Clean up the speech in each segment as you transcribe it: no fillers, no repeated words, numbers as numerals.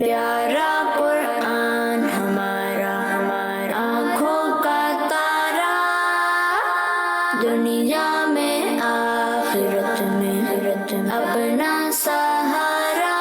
پیارا قرآن ہمارا آنکھوں کا تارا، دنیا میں آخرت میں اپنا سہارا۔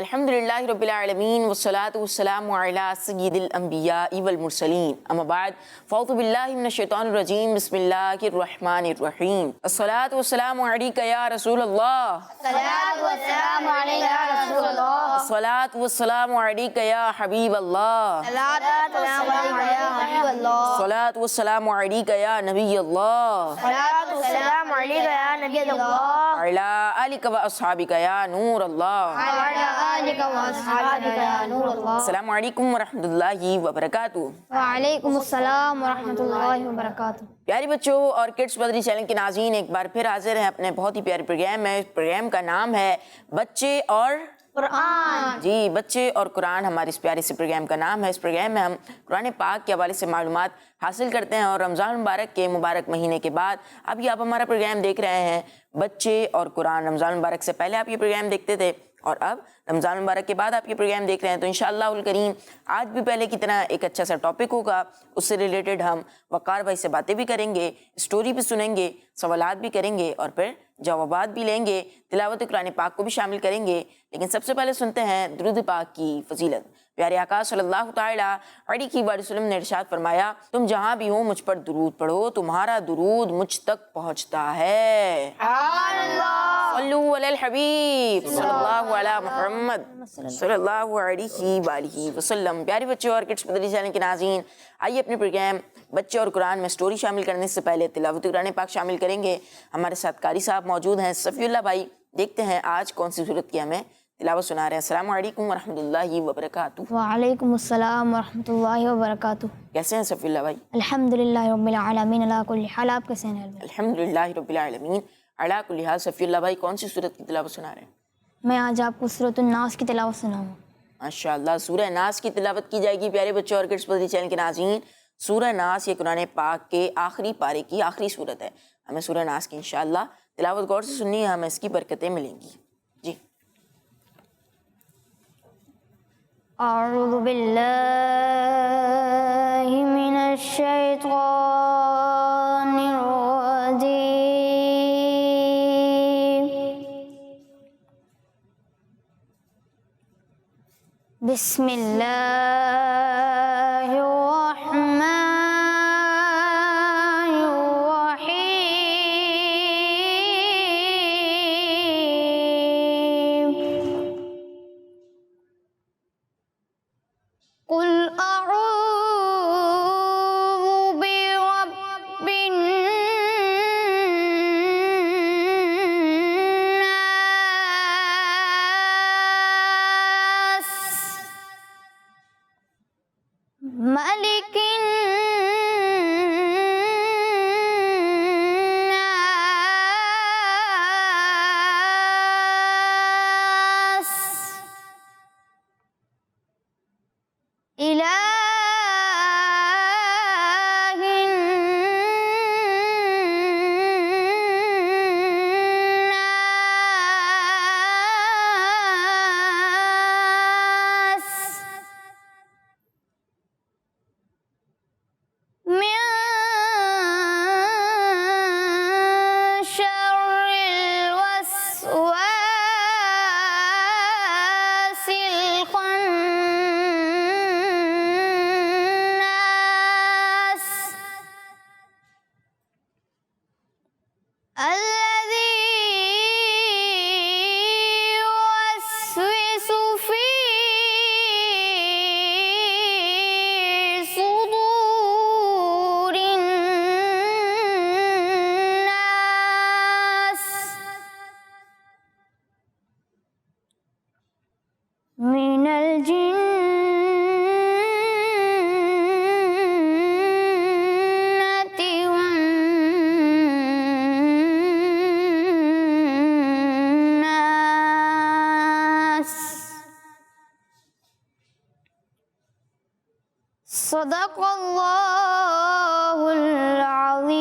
الحمدللہ رب العالمین والصلاة والسلام علی سید الانبیاء والمرسلین، اما بعد فاعوذ باللہ من الشیطان الرجیم، بسم اللہ الرحمن الرحیم۔ الصلاة والسلام علیک یا رسول اللہ، الصلاة والسلام علیک یا رسول اللہ، الصلاة والسلام علیک یا حبیب اللہ، الصلاة والسلام علیک یا حبیب اللہ، الصلاة والسلام علیک یا نبی اللہ، الصلاة والسلام علیک یا نبی اللہ، علی آلک و اصحابک یا نور اللہ۔ وعلی آلک و اصحابک یا نور اللہ۔ السلام علیکم ورحمۃ اللہ وبرکاتہ۔ وعلیکم السلام ورحمۃ اللہ وبرکاتہ۔ پیاری بچوں اور کڈس بدری چینل کے ناظرین، ایک بار پھر حاضر ہیں اپنے بہت ہی پیارے پروگرام میں۔ پروگرام کا نام ہے بچے اور قرآن۔ جی، بچے اور قرآن ہمارے اس پیارے سے پروگرام کا نام ہے۔ اس پروگرام میں ہم قرآن پاک کے حوالے سے معلومات حاصل کرتے ہیں، اور رمضان مبارک کے مبارک مہینے کے بعد ابھی آپ ہمارا پروگرام دیکھ رہے ہیں بچے اور قرآن۔ رمضان مبارک سے پہلے آپ یہ پروگرام دیکھتے تھے، اور اب رمضان مبارک کے بعد آپ یہ پروگرام دیکھ رہے ہیں، تو انشاءاللہ الکریم آج بھی پہلے کی طرح ایک اچھا سا ٹاپک ہوگا، اس سے ریلیٹڈ ہم وقار بھائی سے باتیں بھی کریں گے، اسٹوری بھی سنیں گے، سوالات بھی کریں گے، اور پھر جوابات بھی لیں گے، تلاوت قرآن پاک کو بھی شامل کریں گے۔ لیکن سب سے پہلے سنتے ہیں درود پاک کی فضیلت۔ پیارے آقا صلی اللہ تعالیٰ علیہ وسلم نے ارشاد فرمایا، تم جہاں بھی ہو مجھ پر درود پڑھو، تمہارا درود مجھ تک پہنچتا ہے۔ صلو علی الحبیب صلی اللہ علی محمد صلی اللہ علیہ وآلہ وسلم۔ پیارے بچوں اور کڈس بدری چینل کے ناظرین، آئیے اپنے پروگرام بچے اور قرآن میں سٹوری شامل کرنے سے پہلے تلاوت قرآن پاک شامل کریں گے۔ ہمارے ساتھ قاری صاحب موجود ہیں، صفی اللہ بھائی، دیکھتے ہیں آج کون سی صورت کی ہمیں تلاوت سنا رہے ہیں۔ السلام علیکم ورحمۃ اللہ وبرکاتہ۔ وعلیکم السلام ورحمۃ اللہ وبرکاتہ۔ کیسے ہیں صفی اللہ بھائی؟ الحمدللہ رب العالمین علی کل حال۔ آپ کیسے ہیں؟ الحمدللہ رب العالمین علی کل حال۔ صفی اللہ بھائی کون سی صورت کی تلاوت سنا رہے ہیں؟ میں آج آپ کو سورۃ الناس کی تلاوت سناؤں گا۔ ماشاءاللہ، سورہ ناس کی تلاوت کی جائے گی۔ پیارے بچوں اور کڈس بدری چینل کے ناظرین، سورہ ناس یہ قرآن پاک کے آخری پارے کی آخری صورت ہے۔ ہمیں سورہ ناس کی انشاءاللہ تلاوت غور سے سننی ہے، ہمیں اس کی برکتیں ملیں گی۔ جی، اعوذ باللہ من الشیطان الرجیم، بسم اللہ الرحمن الرحیم، قل اعوذ برب الناس، ملک الناس، الہ الناس، من شر الوسواس الخناس، الذي يوسوس في صدور الناس من الجنة والناس۔ صدق اللہ العظیم۔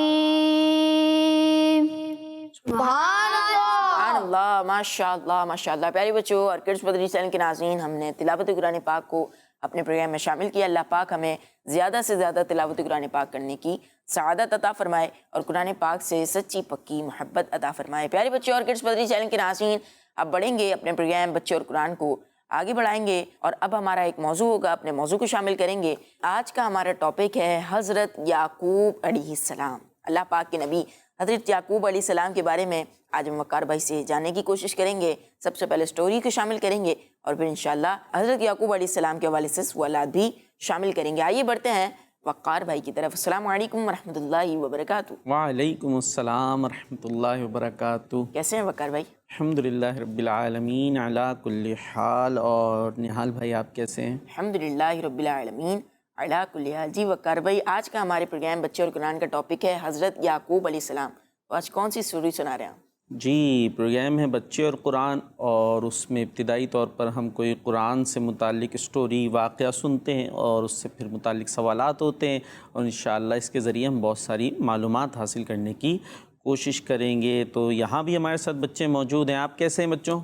سبحان اللہ۔ سبحان اللہ، ماشاءاللہ ماشاءاللہ پیارے بچوں اور کڈس مدری چینل کے ناظرین، ہم نے تلاوت قرآن پاک کو اپنے پروگرام میں شامل کیا۔ اللہ پاک ہمیں زیادہ سے زیادہ تلاوت قرآن پاک کرنے کی سعادت عطا فرمائے اور قرآن پاک سے سچی پکی محبت عطا فرمائے۔ پیارے بچوں اور کڈس مدری چینل کے ناظرین، اب بڑھیں گے اپنے پروگرام بچے اور قرآن کو آگے بڑھائیں گے، اور اب ہمارا ایک موضوع ہوگا، اپنے موضوع کو شامل کریں گے۔ آج کا ہمارا ٹاپک ہے حضرت یعقوب علیہ السلام۔ اللہ پاک کے نبی حضرت یعقوب علیہ السلام کے بارے میں آج ہم وقار بھائی سے جاننے کی کوشش کریں گے۔ سب سے پہلے سٹوری کو شامل کریں گے اور پھر انشاءاللہ حضرت یعقوب علیہ السلام کے حوالے سے سوالات بھی شامل کریں گے۔ آئیے بڑھتے ہیں وقار بھائی کی طرف۔ السلام علیکم ورحمۃ اللہ وبرکاتہ۔ وعلیکم السلام ورحمۃ اللہ وبرکاتہ۔ کیسے ہیں وقار بھائی؟ الحمدللہ رب العالمین علی کل حال۔ اور نہال بھائی آپ کیسے ہیں؟ الحمدللہ رب العالمین علی کل حال۔ جی وقار بھائی، آج کا ہمارے پروگرام بچے اور قرآن کا ٹاپک ہے حضرت یعقوب علیہ السلام۔ تو آج کون سی سٹوری سنا رہے ہیں؟ جی، پروگرام ہے بچے اور قرآن، اور اس میں ابتدائی طور پر ہم کوئی قرآن سے متعلق اسٹوری واقعہ سنتے ہیں اور اس سے پھر متعلق سوالات ہوتے ہیں، اور انشاءاللہ اس کے ذریعے ہم بہت ساری معلومات حاصل کرنے کی کوشش کریں گے۔ تو یہاں بھی ہمارے ساتھ بچے موجود ہیں۔ آپ کیسے ہیں بچوں؟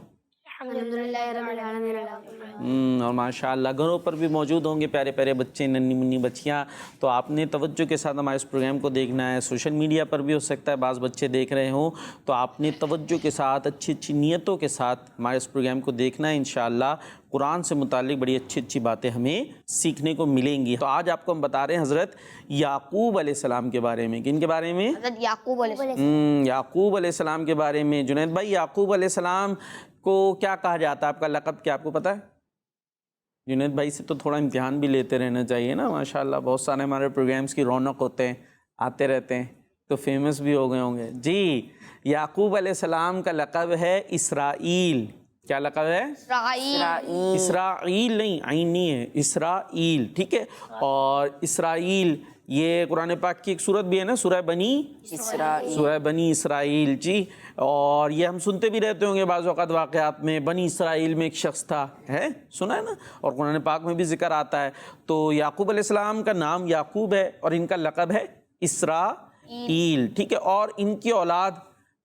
اور ماشاءاللہ گھروں پر بھی موجود ہوں گے پیارے پیارے بچے، ننھی منی بچیاں۔ تو آپ نے توجہ کے ساتھ ہمارے اس پروگرام کو دیکھنا ہے۔ سوشل میڈیا پر بھی ہو سکتا ہے بعض بچے دیکھ رہے ہوں، تو آپ نے توجہ کے ساتھ اچھی اچھی نیتوں کے ساتھ ہمارے اس پروگرام کو دیکھنا ہے۔ انشاءاللہ قرآن سے متعلق بڑی اچھی اچھی باتیں ہمیں سیکھنے کو ملیں گی۔ تو آج آپ کو ہم بتا رہے ہیں حضرت یعقوب علیہ السلام کے بارے میں۔ کن کے بارے میں؟ حضرت یعقوب علیہ السلام۔ یعقوب علیہ السلام کے بارے میں۔ جنید بھائی، یعقوب علیہ السلام کو کیا کہا جاتا ہے؟ آپ کا لقب کیا آپ کو پتہ ہے؟ جنید بھائی سے تو تھوڑا امتحان بھی لیتے رہنا چاہیے نا، ماشاءاللہ بہت سارے ہمارے پروگرامز کی رونق ہوتے ہیں، آتے رہتے ہیں، تو فیمس بھی ہو گئے ہوں گے۔ جی، یعقوب علیہ السلام کا لقب ہے اسرائیل۔ کیا لقب ہے؟ اسرائیل نہیں، عین نہیں ہے، اسرائیل، ٹھیک ہے۔ اور اسرائیل یہ قرآن پاک کی ایک سورت بھی ہے نا، سورہ بنی اسرائیل، سورہ بنی اسرائیل۔ جی، اور یہ ہم سنتے بھی رہتے ہوں گے بعض اوقات واقعات میں، بنی اسرائیل میں ایک شخص تھا، ہے سنا ہے نا، اور قرآن پاک میں بھی ذکر آتا ہے۔ تو یعقوب علیہ السلام کا نام یعقوب ہے اور ان کا لقب ہے اسرائیل، ٹھیک ہے۔ اور ان کی اولاد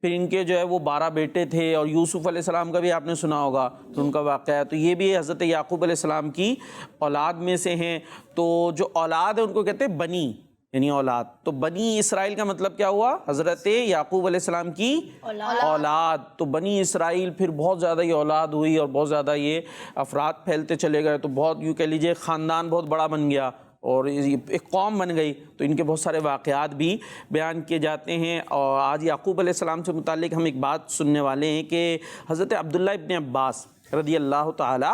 پھر ان کے جو ہے وہ 12 بیٹے تھے، اور یوسف علیہ السلام کا بھی آپ نے سنا ہوگا، تو ان کا واقعہ ہے۔ تو یہ بھی حضرت یعقوب علیہ السلام کی اولاد میں سے ہیں۔ تو جو اولاد ہے ان کو کہتے ہیں بنی، یعنی اولاد۔ تو بنی اسرائیل کا مطلب کیا ہوا؟ حضرت یعقوب علیہ السلام کی اولاد۔ تو بنی اسرائیل پھر بہت زیادہ یہ اولاد ہوئی اور بہت زیادہ یہ افراد پھیلتے چلے گئے، تو بہت یوں کہہ لیجیے خاندان بہت بڑا بن گیا اور ایک قوم بن گئی۔ تو ان کے بہت سارے واقعات بھی بیان کیے جاتے ہیں۔ اور آج یعقوب علیہ السلام سے متعلق ہم ایک بات سننے والے ہیں کہ حضرت عبداللہ ابن عباس رضی اللہ تعالی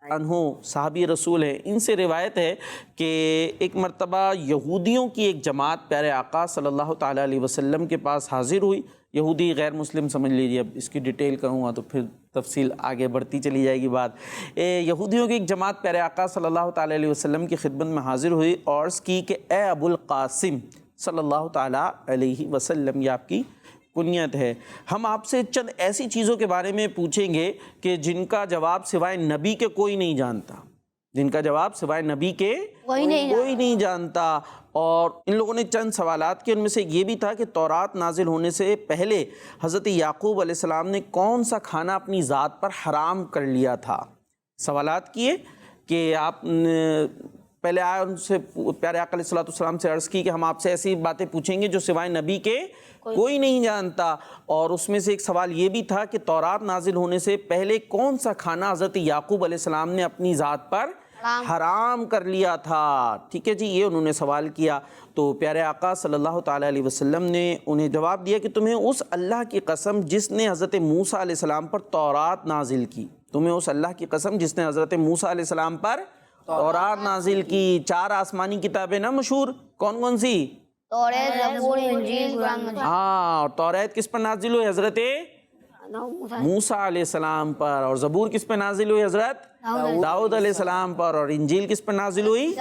عنہ صحابی رسول ہے، ان سے روایت ہے کہ ایک مرتبہ یہودیوں کی ایک جماعت پیارے آقا صلی اللہ تعالیٰ علیہ وسلم کے پاس حاضر ہوئی۔ یہودی غیر مسلم سمجھ لیجیے، اب اس کی ڈیٹیل کروں گا تو پھر تفصیل آگے بڑھتی چلی جائے گی بات۔ یہودیوں کی ایک جماعت پیارے آقا صلی اللہ تعالیٰ علیہ وسلم کی خدمت میں حاضر ہوئی اور عرض کی کہ اے ابو القاسم صلی اللہ تعالیٰ علیہ وسلم، یہ آپ کی کنیت ہے، ہم آپ سے چند ایسی چیزوں کے بارے میں پوچھیں گے کہ جن کا جواب سوائے نبی کے کوئی نہیں جانتا، جن کا جواب سوائے نبی کے کوئی نہیں جانتا۔ اور ان لوگوں نے چند سوالات کیے، ان میں سے یہ بھی تھا کہ تورات نازل ہونے سے پہلے حضرت یعقوب علیہ السلام نے کون سا کھانا اپنی ذات پر حرام کر لیا تھا۔ سوالات کیے کہ آپ پہلے آئے ان سے پیارے آقا علیہ السلام سے عرض کی کہ ہم آپ سے ایسی باتیں پوچھیں گے جو سوائے نبی کے کوئی نہیں جانتا۔ اور اس میں سے ایک سوال یہ بھی تھا کہ تورات نازل ہونے سے پہلے کون سا کھانا حضرت یعقوب علیہ السلام نے اپنی ذات پر حرام کر لیا تھا، ٹھیک ہے جی، یہ انہوں نے سوال کیا۔ تو پیارے آقا صلی اللہ تعالیٰ علیہ وسلم نے انہیں جواب دیا کہ تمہیں اس اللہ کی قسم جس نے حضرت موسیٰ علیہ السلام پر تورات نازل کی، تمہیں اس اللہ کی قسم جس نے حضرت موسیٰ علیہ السلام پر تورات نازل کی۔ 4 آسمانی کتابیں نا مشہور، کون کون سی؟ توریت، زبور، انجیل، قرآن مجید۔ ہاں، اور توریت کس پر نازل ہوئی؟ حضرت موسیٰ علیہ السلام پر۔ اور زبور کس پر نازل ہوئی؟ حضرت داؤد علیہ السلام پر۔ اور انجیل کس پر نازل ہوئی؟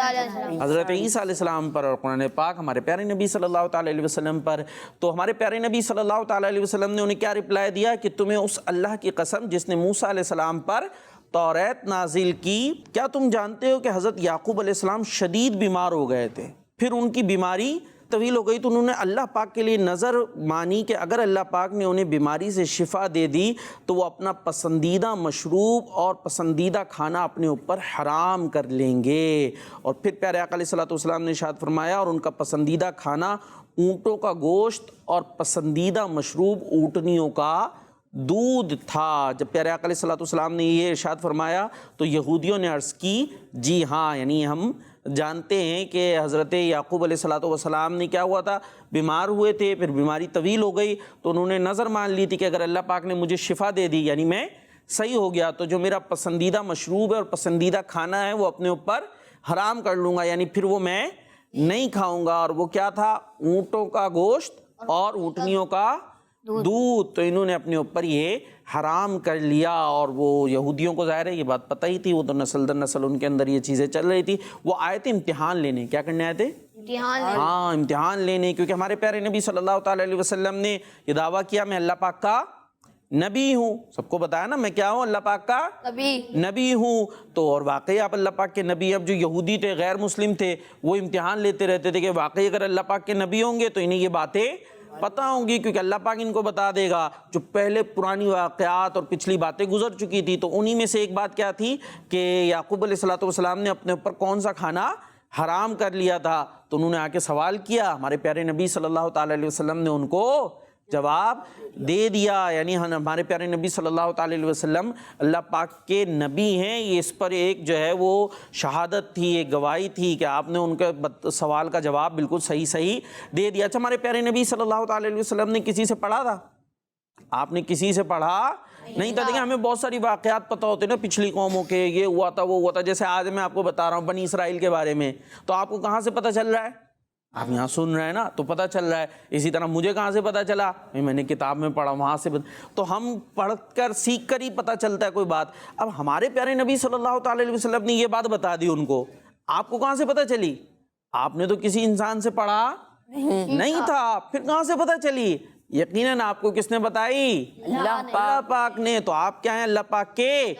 حضرت عیسیٰ علیہ السلام پر۔ اور قرآن پاک ہمارے پیارے نبی صلی اللہ تعالیٰ علیہ وسلم پر۔ تو ہمارے پیارے نبی صلی اللہ تعالیٰ علیہ وسلم نے انہیں کیا رپلائی دیا کہ تمہیں اس اللہ کی قسم جس نے موسیٰ علیہ السلام پر توریت نازل کی، کیا تم جانتے ہو کہ حضرت یعقوب علیہ السلام شدید بیمار ہو گئے تھے، پھر ان کی بیماری طویل ہو گئی تو انہوں نے اللہ پاک کے لیے نظر مانی کہ اگر اللہ پاک نے انہیں بیماری سے شفا دے دی تو وہ اپنا پسندیدہ مشروب اور پسندیدہ کھانا اپنے اوپر حرام کر لیں گے۔ اور پھر پیارے آقا علیہ الصلوۃ والسلام نے ارشاد فرمایا اور ان کا پسندیدہ کھانا اونٹوں کا گوشت اور پسندیدہ مشروب اونٹنیوں کا دودھ تھا۔ جب پیارے آقا علیہ الصلوۃ والسلام نے یہ ارشاد فرمایا تو یہودیوں نے عرض کی جی ہاں، یعنی ہم جانتے ہیں کہ حضرت یعقوب علیہ الصلوۃ والسلام نے کیا ہوا تھا، بیمار ہوئے تھے، پھر بیماری طویل ہو گئی تو انہوں نے نظر مان لی تھی کہ اگر اللہ پاک نے مجھے شفا دے دی یعنی میں صحیح ہو گیا تو جو میرا پسندیدہ مشروب ہے اور پسندیدہ کھانا ہے وہ اپنے اوپر حرام کر لوں گا، یعنی پھر وہ میں نہیں کھاؤں گا۔ اور وہ کیا تھا؟ اونٹوں کا گوشت اور اونٹنیوں کا دودھ۔ تو انہوں نے اپنے اوپر یہ حرام کر لیا، اور وہ یہودیوں کو ظاہر ہے یہ بات پتہ ہی تھی، وہ تو نسل در نسل ان کے اندر یہ چیزیں چل رہی تھی۔ وہ آئے تھے امتحان لینے، کیا کرنے آئے تھے؟ ہاں، امتحان لینے، کیونکہ ہمارے پیارے نبی صلی اللہ تعالیٰ علیہ وسلم نے یہ دعویٰ کیا میں اللہ پاک کا نبی ہوں، سب کو بتایا نا میں کیا ہوں، اللہ پاک کا نبی ہوں۔ تو اور واقعی آپ اللہ پاک کے نبی، اب جو یہودی تھے، غیر مسلم تھے، وہ امتحان لیتے رہتے تھے کہ واقعی اگر اللہ پاک کے نبی ہوں گے تو انہیں یہ باتیں پتہ ہوں گی، کیونکہ اللہ پاک ان کو بتا دے گا جو پہلے پرانی واقعات اور پچھلی باتیں گزر چکی تھی۔ تو انہی میں سے ایک بات کیا تھی کہ یعقوب علیہ الصلوۃ والسلام نے اپنے اوپر کون سا کھانا حرام کر لیا تھا، تو انہوں نے آ کے سوال کیا، ہمارے پیارے نبی صلی اللہ تعالیٰ علیہ وسلم نے ان کو جواب دے دیا، یعنی ہمارے پیارے نبی صلی اللہ تعالیٰ علیہ وسلم اللہ پاک کے نبی ہیں، یہ اس پر ایک جو ہے وہ شہادت تھی، ایک گواہی تھی کہ آپ نے ان کے سوال کا جواب بالکل صحیح دے دیا۔ اچھا، ہمارے پیارے نبی صلی اللہ تعالیٰ علیہ وسلم نے کسی سے پڑھا تھا؟ آپ نے کسی سے پڑھا نہیں تھا۔ دیکھیں ہمیں بہت ساری واقعات پتہ ہوتے ہیں نا پچھلی قوموں کے، یہ ہوا تھا وہ ہوا تھا، جیسے آج میں آپ کو بتا رہا ہوں بنی اسرائیل کے بارے میں، تو آپ کو کہاں سے پتہ چل رہا ہے؟ آپ یہاں سن رہے ہیں نا تو پتہ چل رہا ہے۔ اسی طرح مجھے کہاں سے پتہ چلا؟ میں نے کتاب میں پڑھا، وہاں سے تو ہم پڑھ کر سیکھ کر ہی پتہ چلتا ہے کوئی بات۔ اب ہمارے پیارے نبی صلی اللہ تعالیٰ علیہ وسلم نے یہ بات بتا دی ان کو، آپ کو کہاں سے پتہ چلی؟ آپ نے تو کسی انسان سے پڑھا نہیں تھا، پھر کہاں سے پتہ چلی؟ یقیناً آپ کو کس نے بتائی؟ اللہ پاک نے۔ تو آپ کیا ہیں؟ اللہ پاک کے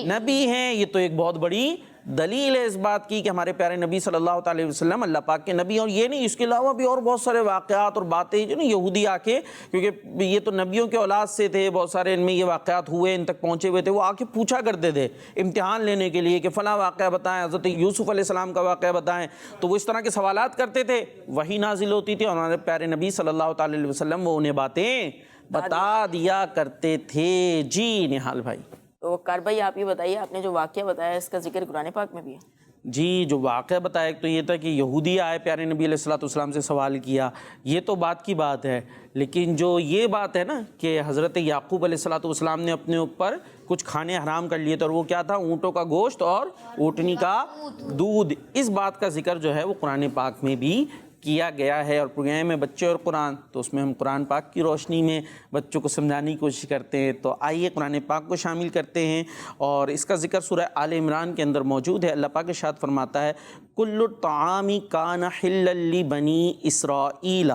نبی ہیں۔ یہ تو ایک بہت بڑی دلیل ہے اس بات کی کہ ہمارے پیارے نبی صلی اللہ تعالیٰ وسلم اللہ پاک کے نبی ہیں۔ اور یہ نہیں، اس کے علاوہ بھی اور بہت سارے واقعات اور باتیں جو نا یہودی آ کے، کیونکہ یہ تو نبیوں کے اولاد سے تھے، بہت سارے ان میں یہ واقعات ہوئے، ان تک پہنچے ہوئے تھے، وہ آ کے پوچھا کرتے تھے امتحان لینے کے لیے کہ فلاں واقعہ بتائیں، حضرت یوسف علیہ السلام کا واقعہ بتائیں، تو وہ اس طرح کے سوالات کرتے تھے، وحی نازل ہوتی تھی اور ہمارے پیارے نبی صلی اللہ تعالیٰ علیہ وسلم وہ انہیں باتیں بتا دیا کرتے تھے۔ جی نہال بھائی۔ تو وقار بھائی آپ یہ بتائیے، آپ نے جو واقعہ بتایا اس کا ذکر قرآن پاک میں بھی ہے؟ جی، جو واقعہ بتایا تو یہ تھا کہ یہودی آئے پیارے نبی علیہ الصلوۃ والسلام سے سوال کیا، یہ تو بات کی بات ہے، لیکن جو یہ بات ہے نا کہ حضرت یعقوب علیہ الصلوۃ والسلام نے اپنے اوپر کچھ کھانے حرام کر لیے تھے، اور وہ کیا تھا؟ اونٹوں کا گوشت اور اونٹنی کا دودھ۔ اس بات کا ذکر جو ہے وہ قرآن پاک میں بھی کیا گیا ہے۔ اور پروگرام میں بچے اور قرآن، تو اس میں ہم قرآن پاک کی روشنی میں بچوں کو سمجھانے کی کوشش کرتے ہیں، تو آئیے قرآن پاک کو شامل کرتے ہیں، اور اس کا ذکر سورہ آل عمران کے اندر موجود ہے۔ اللہ پاک ارشاد فرماتا ہے کل الطعام کان حلا لبنی اسرائیل،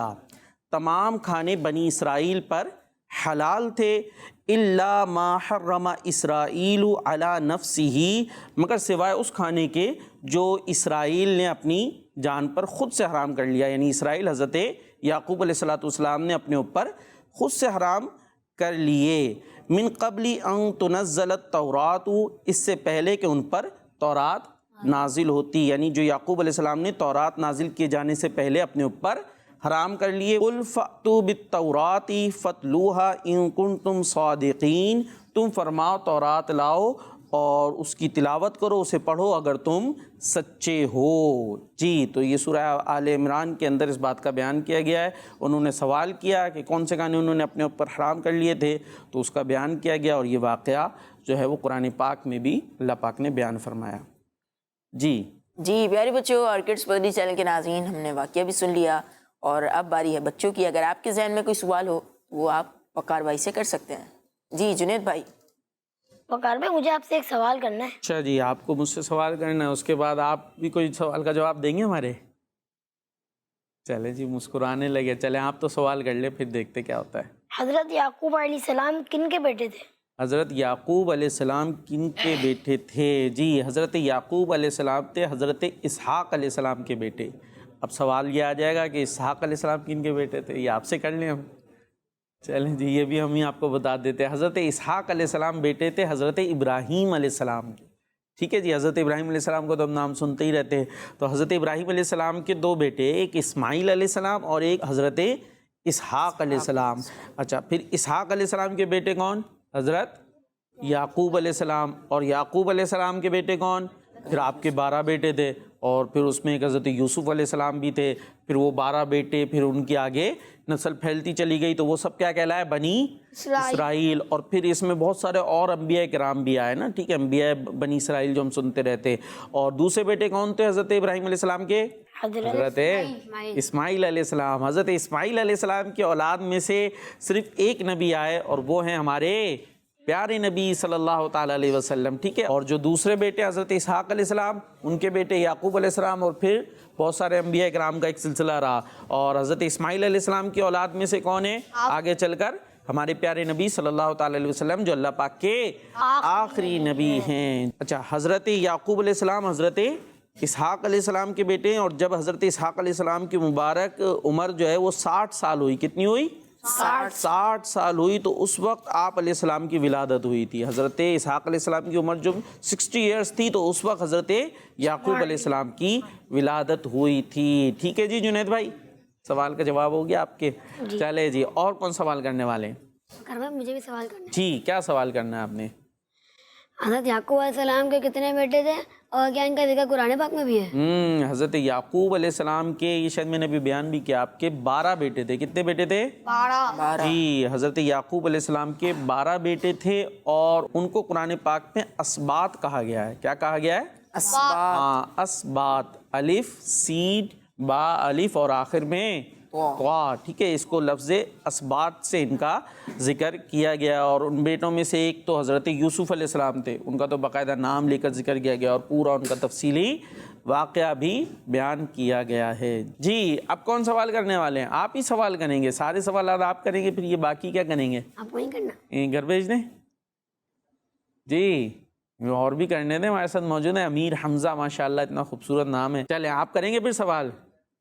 تمام کھانے بنی اسرائیل پر حلال تھے، الا ما حرم اسرائیل علی نفسہ، مگر سوائے اس کھانے کے جو اسرائیل نے اپنی جان پر خود سے حرام کر لیا، یعنی اسرائیل حضرت یعقوب علیہ الصلوۃ والسلام نے اپنے اوپر خود سے حرام کر لیے، من قبل ان تنزل التوراۃ، اس سے پہلے کہ ان پر تورات نازل ہوتی، یعنی جو یعقوب علیہ السلام نے تورات نازل کیے جانے سے پہلے اپنے اوپر حرام کر لیے۔ قل فأتوا بالتوراۃ فاتلوها ان کنتم صادقین، تم فرماؤ تورات لاؤ اور اس کی تلاوت کرو، اسے پڑھو اگر تم سچے ہو۔ جی، تو یہ سورہ آل عمران کے اندر اس بات کا بیان کیا گیا ہے۔ انہوں نے سوال کیا کہ کون سے گانے انہوں نے اپنے اوپر حرام کر لیے تھے، تو اس کا بیان کیا گیا، اور یہ واقعہ جو ہے وہ قرآن پاک میں بھی اللہ پاک نے بیان فرمایا۔ جی پیارے بچوں اور کڈس پدری چینل کے ناظرین، ہم نے واقعہ بھی سن لیا، اور اب باری ہے بچوں کی۔ اگر آپ کے ذہن میں کوئی سوال ہو وہ آپ وقار بھائی سے کر سکتے ہیں۔ جی جنید بھائی۔ وقار بھائی مجھے آپ سے ایک سوال کرنا ہے۔ اچھا جی، آپ کو مجھ سے سوال کرنا ہے، اس کے بعد آپ بھی کوئی سوال کا جواب دیں گے ہمارے؟ چلے جی، مسکرانے لگے، چلے آپ تو سوال کر لیں، پھر دیکھتے کیا ہوتا ہے۔ حضرت یعقوب علیہ السلام کن کے بیٹے تھے؟ حضرت یعقوب علیہ السلام کن کے بیٹے تھے؟ جی، حضرت یعقوب علیہ السلام تھے حضرت اسحاق علیہ السلام کے بیٹے۔ اب سوال یہ آ جائے گا کہ اسحاق علیہ السلام کن کے بیٹے تھے، یہ آپ سے کر لیں ہم. چلیں جی یہ بھی ہم ہی آپ کو بتا دیتے ہیں. حضرت اسحاق علیہ السلام بیٹے تھے حضرت ابراہیم علیہ السلام کے. ٹھیک ہے جی، حضرت ابراہیم علیہ السلام کو تو ہم نام سنتے ہی رہتے ہیں. تو حضرت ابراہیم علیہ السلام کے دو بیٹے، ایک اسماعیل علیہ السلام اور ایک حضرت اسحاق علیہ السلام. اچھا پھر اسحاق علیہ السلام کے بیٹے کون؟ حضرت یعقوب علیہ السلام. اور یعقوب علیہ السلام کے بیٹے کون؟ پھر آپ کے 12 بیٹے تھے، اور پھر اس میں ایک حضرت یوسف علیہ السلام بھی تھے. پھر وہ 12 بیٹے، پھر ان کی آگے نسل پھیلتی چلی گئی، تو وہ سب کیا کہلائے؟ بنی اسرائیل. اور پھر اس میں بہت سارے اور انبیاء کرام بھی آئے نا، ٹھیک ہے، انبیاء بنی اسرائیل جو ہم سنتے رہتے. اور دوسرے بیٹے کون تھے حضرت ابراہیم علیہ السلام کے؟ حضرت اسماعیل علیہ السلام. حضرت اسماعیل علیہ السلام کی اولاد میں سے صرف ایک نبی آئے، اور وہ ہیں ہمارے پیارے نبی صلی اللہ تعالیٰ علیہ وسلم. ٹھیک ہے، اور جو دوسرے بیٹے حضرت اسحاق علیہ السلام، ان کے بیٹے یعقوب علیہ السلام، اور پھر بہت سارے انبیاء کرام کا ایک سلسلہ رہا. اور حضرت اسماعیل علیہ السلام کی اولاد میں سے کون ہے آگے چل کر؟ ہمارے پیارے نبی صلی اللہ تعالیٰ علیہ وسلم، جو اللہ پاک کے آخری نبی ہیں. اچھا حضرت یعقوب علیہ السلام حضرت اسحاق علیہ السلام کے بیٹے ہیں. اور جب حضرت اسحاق علیہ السلام کی مبارک عمر جو ہے وہ 60 سال ہوئی، کتنی ہوئی؟ 60 سال ہوئی، تو اس وقت آپ علیہ السلام کی ولادت ہوئی تھی. حضرت اسحاق علیہ السلام کی عمر جب 60 ایئرس تھی، تو اس وقت حضرت یعقوب علیہ السلام کی ولادت ہوئی تھی. ٹھیک ہے جی جنید بھائی، سوال کا جواب ہو گیا آپ کے؟ چلے جی، اور کون سوال کرنے والے ہیں؟ مجھے بھی سوال کرنا ہے. جی کیا سوال کرنا ہے آپ نے؟ حضرت یعقوب علیہ السلام کے کتنے بیٹے تھے، اور کیا ان کا ذکر قرآن پاک میں بھی ہے؟ حضرت یعقوب علیہ السلام کے، یہ شاید میں نے بھی بیان بھی کیا، آپ کے 12 بیٹے تھے. کتنے بیٹے تھے؟ 12. جی حضرت یعقوب علیہ السلام کے 12 بیٹے تھے، اور ان کو قرآن پاک میں اسباط کہا گیا ہے. کیا کہا گیا ہے؟ اسباط. اسباط، الف سین با الف اور آخر میں قوا. ٹھیک ہے، اس کو لفظ اسباط سے ان کا ذکر کیا گیا. اور ان بیٹوں میں سے ایک تو حضرت یوسف علیہ السلام تھے، ان کا تو باقاعدہ نام لے کر ذکر کیا گیا، اور پورا ان کا تفصیلی واقعہ بھی بیان کیا گیا ہے. جی اب کون سوال کرنے والے ہیں؟ آپ ہی سوال کریں گے، سارے سوالات آپ کریں گے، پھر یہ باقی کیا کریں گے؟ آپ کو نہیں کرنا، گھر بھیج دیں. جی اور بھی کرنے دیں، ہمارے ساتھ موجود ہیں امیر حمزہ، ماشاءاللہ اتنا خوبصورت نام ہے. چلیں آپ کریں گے پھر سوال؟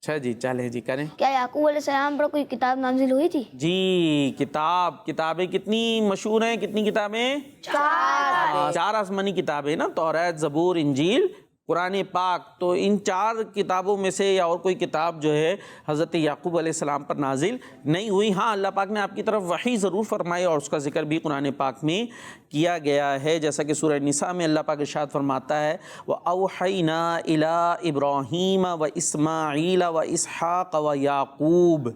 اچھا جی چلیں جی کریں. کیا یعقوب علیہ السلام پر کوئی کتاب نازل ہوئی تھی؟ جی کتابیں کتنی مشہور ہیں؟ کتنی کتابیں؟ 4 آسمانی کتابیں نا، توریت، زبور، انجیل، قرآن پاک. تو ان 4 کتابوں میں سے یا اور کوئی کتاب جو ہے حضرت یعقوب علیہ السلام پر نازل نہیں ہوئی. ہاں اللہ پاک نے آپ کی طرف وحی ضرور فرمائی، اور اس کا ذکر بھی قرآن پاک میں کیا گیا ہے، جیسا کہ سورہ نساء میں اللہ پاک ارشاد فرماتا ہے وَأَوْحَيْنَا إِلَىٰ إِبْرَاهِيمَ وَإِسْمَاعِيلَ وَإِسْحَاقَ وَيَعْقُوبَ.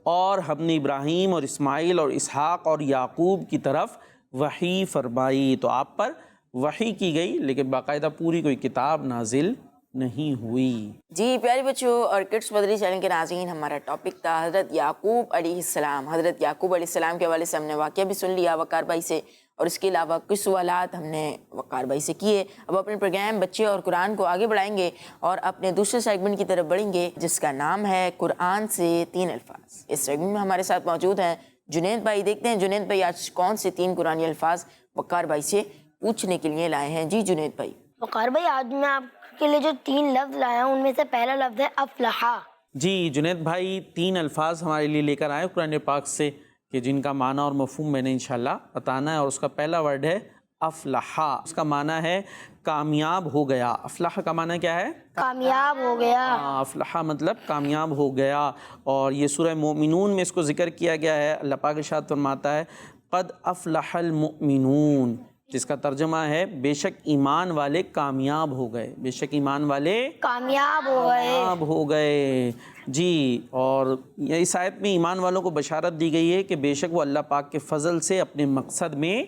اور ہم نے ابراہیم اور اسماعیل اور اسحاق اور یعقوب کی طرف وحی فرمائی. تو آپ پر وحی کی گئی، لیکن باقاعدہ پوری کوئی کتاب نازل نہیں ہوئی. جی پیارے بچوں اور کڈس مدری چینل کے ناظرین، ہمارا ٹاپک تھا حضرت یعقوب علیہ السلام. حضرت یعقوب علیہ السلام کے حوالے سے ہم نے واقعہ بھی سن لیا وقار بھائی سے، اور اس کے علاوہ کچھ سوالات ہم نے وقار بھائی سے کیے. اب اپنے پروگرام بچے اور قرآن کو آگے بڑھائیں گے، اور اپنے دوسرے سیگمنٹ کی طرف بڑھیں گے، جس کا نام ہے قرآن سے 3 الفاظ. اس سیگمنٹ میں ہمارے ساتھ موجود ہیں جنید بھائی. دیکھتے ہیں جنید بھائی آج کون سے 3 قرآنی الفاظ وقار بھائی سے پوچھنے کے لیے لائے ہیں. جی جنید بھائی. وقار بھائی آج میں آپ کے لیے جو 3 لفظ لایا ہوں، ان میں سے پہلا لفظ ہے افلحا. جی جنید بھائی 3 الفاظ ہمارے لیے لے کر آئے قرآن پاک سے، کہ جن کا معنی اور مفہوم میں نے انشاءاللہ بتانا ہے. اور اس کا پہلا ورڈ ہے افلحا. اس کا معنی ہے کامیاب ہو گیا. افلح کا معنی کیا ہے؟ کامیاب ہو گیا. افلح مطلب کامیاب ہو گیا. اور یہ سورہ مومنون میں اس کو ذکر کیا گیا ہے. اللہ پاک ارشاد فرماتا ہے قد افلح المؤمنون، جس کا ترجمہ ہے بے شک ایمان والے کامیاب ہو گئے. بے شک ایمان والے کامیاب ہو گئے. جی اور اس آیت میں ایمان والوں کو بشارت دی گئی ہے کہ بے شک وہ اللہ پاک کے فضل سے اپنے مقصد میں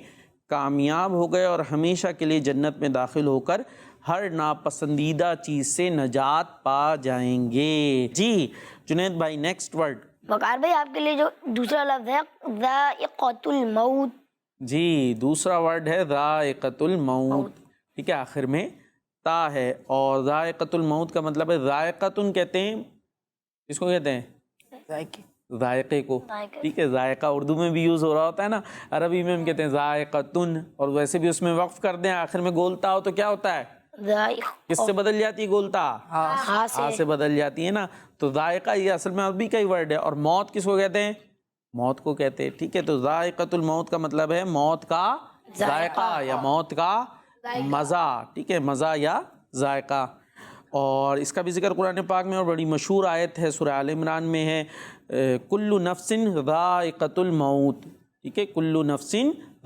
کامیاب ہو گئے، اور ہمیشہ کے لیے جنت میں داخل ہو کر ہر ناپسندیدہ چیز سے نجات پا جائیں گے. جی جنید بھائی نیکسٹ ورڈ. وقار بھائی آپ کے لیے جو دوسرا لفظ ہے ذائقۃ الموت. جی دوسرا ورڈ ہے ذائقۃ الموت. ٹھیک ہے، آخر میں تا ہے. اور ذائقۃ الموت کا مطلب ہے، ذائقۃن کہتے ہیں، اس کو کہتے ہیں ذائقے کو. ٹھیک ہے، ذائقہ اردو میں بھی یوز ہو رہا ہوتا ہے نا، عربی میں ہم کہتے ہیں ذائقۃن. اور ویسے بھی اس میں وقف کر دیں، آخر میں گولتا ہو تو کیا ہوتا ہے؟ کس سے بدل جاتی ہے گولتا؟ ہاں سے بدل جاتی ہے نا. تو ذائقہ یہ اصل میں عربی کا ہی ورڈ ہے. اور موت کس کو کہتے ہیں؟ موت کو کہتے ہیں. ٹھیک ہے, تو ذائقۃ الموت کا مطلب ہے موت کا ذائقہ یا موت کا مزہ. ٹھیک ہے, مزہ یا ذائقہ. اور اس کا بھی ذکر قرآن پاک میں اور بڑی مشہور آیت ہے, سورہ آل عمران میں ہے, کل نفس ذائقۃ الموت. ٹھیک ہے, کل نفس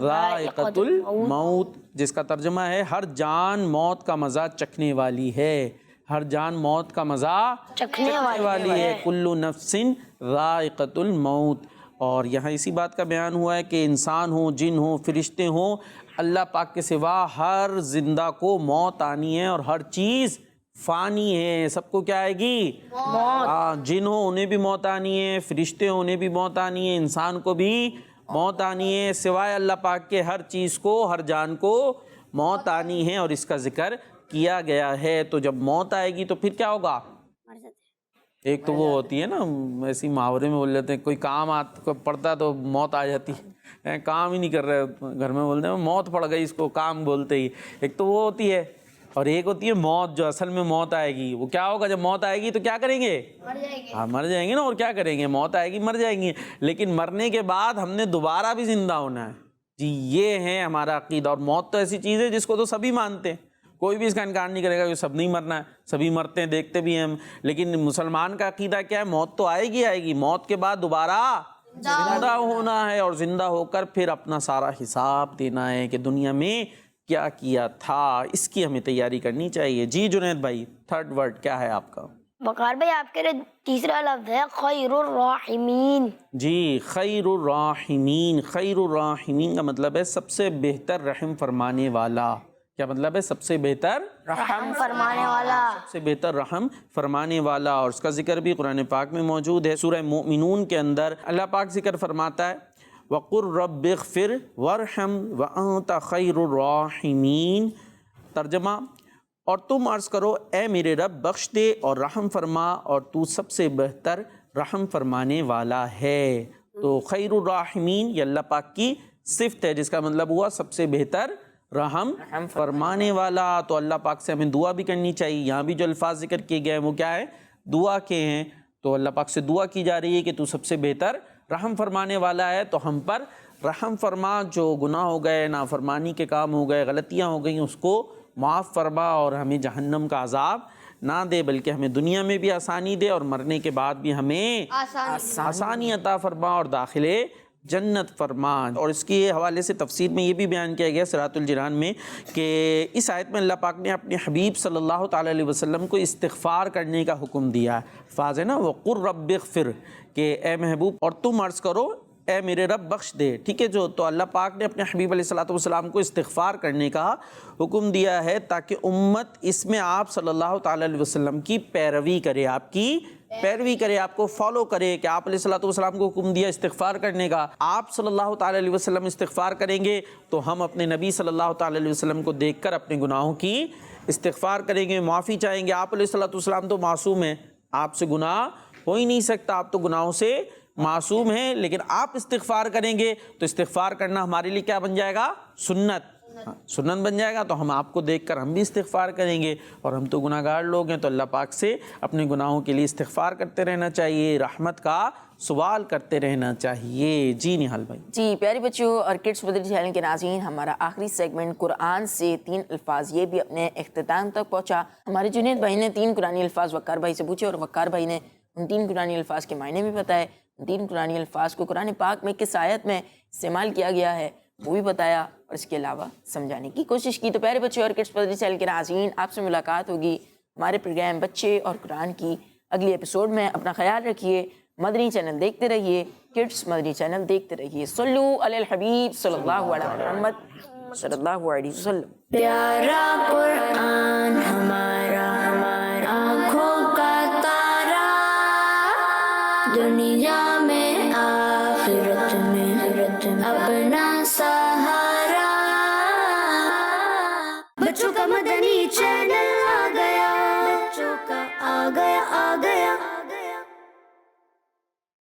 ذائقۃ الموت, جس کا ترجمہ ہے ہر جان موت کا مزہ چکھنے والی ہے. ہر جان موت کا مزہ چکھنے والی ہے. کل نفس ذائقۃ الموت. اور یہاں اسی بات کا بیان ہوا ہے کہ انسان ہوں, جن ہوں, فرشتے ہوں, اللہ پاک کے سوا ہر زندہ کو موت آنی ہے. اور ہر چیز فانی ہے, سب کو کیا آئے گی؟ موت. جن ہوں انہیں بھی موت آنی ہے, فرشتے ہوں انہیں بھی موت آنی ہے, انسان کو بھی موت آنی ہے. سوائے اللہ پاک کے ہر چیز کو, ہر جان کو موت آنی ہے. اور اس کا ذکر کیا گیا ہے. تو جب موت آئے گی تو پھر کیا ہوگا؟ ایک تو وہ ہوتی ہے نا, ایسی محاورے میں بول لیتے ہیں, کوئی کام پڑتا تو موت آ جاتی ہے, کام ہی نہیں کر رہے گھر میں, بولتے ہیں موت پڑ گئی, اس کو کام بولتے ہی. ایک تو وہ ہوتی ہے, اور ایک ہوتی ہے موت, جو اصل میں موت آئے گی. وہ کیا ہوگا جب موت آئے گی تو کیا کریں گے؟ ہاں مر جائیں گے نا, اور کیا کریں گے؟ موت آئے گی مر جائیں گے. لیکن مرنے کے بعد ہم نے دوبارہ بھی زندہ ہونا ہے. جی یہ ہے ہمارا عقیدہ. اور موت تو ایسی چیز ہے جس کو تو سبھی مانتے ہیں, کوئی بھی اس کا انکار نہیں کرے گا کہ سب نہیں مرنا ہے, سبھی مرتے ہیں, دیکھتے بھی ہیں ہم. لیکن مسلمان کا عقیدہ کیا ہے؟ موت تو آئے گی, موت کے بعد دوبارہ زندہ ہونا ہے, اور زندہ ہو کر پھر اپنا سارا حساب دینا ہے کہ دنیا میں کیا کیا تھا. اس کی ہمیں تیاری کرنی چاہیے. جی جنید بھائی, تھرڈ ورڈ کیا ہے آپ کا؟ وقار بھائی آپ کے لیے تیسرا لفظ ہے خیر الراحمین. جی, خیر الراحمین. خیر الراحمین کا مطلب ہے سب سے بہتر رحم فرمانے والا. کیا مطلب ہے؟ سب سے بہتر رحم فرمانے والا. سب سے بہتر رحم فرمانے والا. اور اس کا ذکر بھی قرآن پاک میں موجود ہے. سورہ مومنون کے اندر اللہ پاک ذکر فرماتا ہے, وَقُلْ رَبِّ اغْفِرْ وَارْحَمْ وَأَنْتَ خَيْرُ الرَّاحِمِينَ. ترجمہ, اور تم عرض کرو اے میرے رب بخش دے اور رحم فرما, اور تو سب سے بہتر رحم فرمانے والا ہے. تو خیر الراحمین یہ اللہ پاک کی صفت ہے, جس کا مطلب ہوا سب سے بہتر رحم فرمانے والا. تو اللہ پاک سے ہمیں دعا بھی کرنی چاہیے. یہاں بھی جو الفاظ ذکر کیے گئے ہیں وہ کیا ہے؟ دعا کے ہیں. تو اللہ پاک سے دعا کی جا رہی ہے کہ تو سب سے بہتر رحم فرمانے والا ہے. تو ہم پر رحم فرما, جو گناہ ہو گئے, نافرمانی کے کام ہو گئے, غلطیاں ہو گئیں, اس کو معاف فرما, اور ہمیں جہنم کا عذاب نہ دے, بلکہ ہمیں دنیا میں بھی آسانی دے, اور مرنے کے بعد بھی ہمیں آسانی عطا فرما اور داخلے جنت فرما. اور اس کے حوالے سے تفسیر میں یہ بھی بیان کیا گیا صراط الجنان میں کہ اس آیت میں اللہ پاک نے اپنے حبیب صلی اللہ تعالی علیہ وسلم کو استغفار کرنے کا حکم دیا ہے. الفاظ ہے نا, وَقُلْ رَبِّ اغْفِرْ, کہ اے محبوب اور تم عرض کرو اے میرے رب بخش دے. ٹھیک ہے, جو تو اللہ پاک نے اپنے حبیب علیہ الصلوۃ والسلام کو استغفار کرنے کا حکم دیا ہے تاکہ امت اس میں آپ صلی اللہ تعالی علیہ وسلم کی پیروی کرے, آپ کی پیروی کرے, آپ کو فالو کرے. کہ آپ علیہ الصلوۃ والسلام کو حکم دیا استغفار کرنے کا, آپ صلی اللہ تعالی علیہ وسلم استغفار کریں گے تو ہم اپنے نبی صلی اللہ تعالی علیہ وسلم کو دیکھ کر اپنے گناہوں کی استغفار کریں گے, معافی چاہیں گے. آپ علیہ الصلوۃ والسلام تو معصوم ہیں, آپ سے گناہ ہو ہی نہیں سکتا, آپ تو گناہوں سے معصوم ہیں. لیکن آپ استغفار کریں گے تو استغفار کرنا ہمارے لیے کیا بن جائے گا؟ سنت بن جائے گا. تو ہم آپ کو دیکھ کر ہم بھی استغفار کریں گے, اور ہم تو گناہ گار لوگ ہیں, تو اللہ پاک سے اپنے گناہوں کے لیے استغفار کرتے رہنا چاہیے, رحمت کا سوال کرتے رہنا چاہیے. جی نہال بھائی. جی پیارے بچوں اور کڈس مدری چینل کے ناظرین, ہمارا آخری سیگمنٹ قرآن سے 3 الفاظ یہ بھی اپنے اختتام تک پہنچا. ہمارے جنید بھائی نے 3 قرآنی الفاظ وقار بھائی سے پوچھے, اور وقار بھائی نے ان 3 قرآنی الفاظ کے معنی بھی بتائے. 3 قرآنی الفاظ کو قرآن پاک میں کس آیت میں استعمال کیا گیا ہے وہ بھی بتایا, اور اس کے علاوہ سمجھانے کی کوشش کی. تو پیارے بچے اور کڈس مدری چینل کے ناظرین, آپ سے ملاقات ہوگی ہمارے پروگرام بچے اور قرآن کی اگلی ایپیسوڈ میں. اپنا خیال رکھیے, مدنی چینل دیکھتے رہیے, کڈس مدنی چینل دیکھتے رہیے. صلو علی الحبیب صلی اللہ علیہ محمد صلی اللہ علیہ وسلم. پیارا قرآن ہمارا آنکھوں کا تارا, دنیا میں آخرت میں اپنا سہارا. بچوں کا مدنی چینل.